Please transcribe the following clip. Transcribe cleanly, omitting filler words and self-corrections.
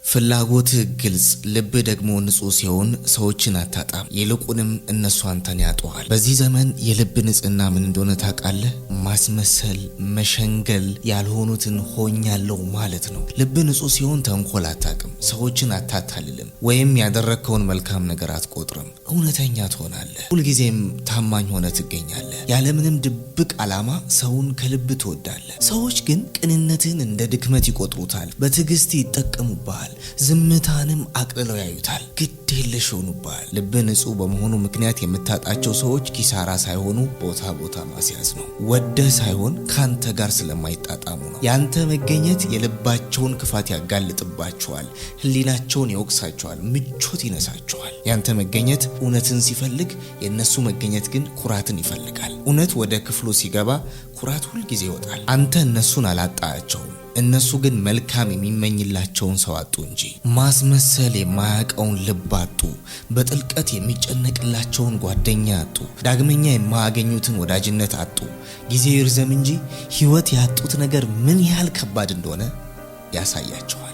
ፍላጎት ግልጽ ልብ ደግሞ ንጹህ ሲሆን ሰዎችን አታጣም ይልቁንም እነሱ አንተን ያጡሃል። በዚህ ዘመን የልብ ንጽህና ምን እንደሆነ ታውቃለህ? ማስመሰል፣ መሸንገል፣ ያልሆኑትን ሆኛለሁ ማለት ነው። ልብ ንጹህ ሲሆን ተንኮል አታውቅም፣ ሰዎችን አታታልልም፣ ወይም ያደረከውን መልካም ነገር አትቆጥርም። እውነተኛ ትሆናለህ። ሁልጊዜም ታማኝ ሆነ ትገኛለህ። ያለምንም ድብቅ ዓላማ ሰውን ከልብ ትወዳለህ። ሰዎች ግን ቅንነትን እንደ ድክመት ይቆጥሩታል፣ በትዕግስት ይጠቀሙብሃል፣ ዝምታንም አቅልለው ያዩታል፣ ግድ የለሽ ሆኑብሃል። ልብ ንጹህ በመሆኑ ምክንያት የምታጣቸው ሰዎች ኪሳራ ሳይሆኑ ቦታ ማስያዝ ነው። ወደህ ሳይሆን ካንተ ጋር ስለማይጣጣሙ ነው። ያንተ መገኘት የልባቸውን ክፋት ያጋልጥባቸዋል፣ ህሊናቸውን ይወቅሳቸዋል፣ ምቾት ይነሳቸዋል። ያንተ መገኘት እውነትን ሲፈልግ፣ የነሱ መገኘት ግን ኩራትን ይፈልጋል። እውነት ወደ ክፍሉ ሲገባ ኩራት ሁልጊዜ ይወጣል። አንተ እነሱን አላጣቸውም፣ እነሱ ግን መልካም የሚመኝላቸውን ሰው አጡ እንጂ። ማስመሰል የማያውቀውን ልብ አጡ፣ በጥልቀት የሚጨነቅላቸውን ጓደኛ አጡ፣ ዳግመኛ የማያገኙትን ወዳጅነት አጡ። ጊዜ ይርዘም እንጂ ህይወት ያጡት ነገር ምን ያህል ከባድ እንደሆነ ያሳያቸዋል።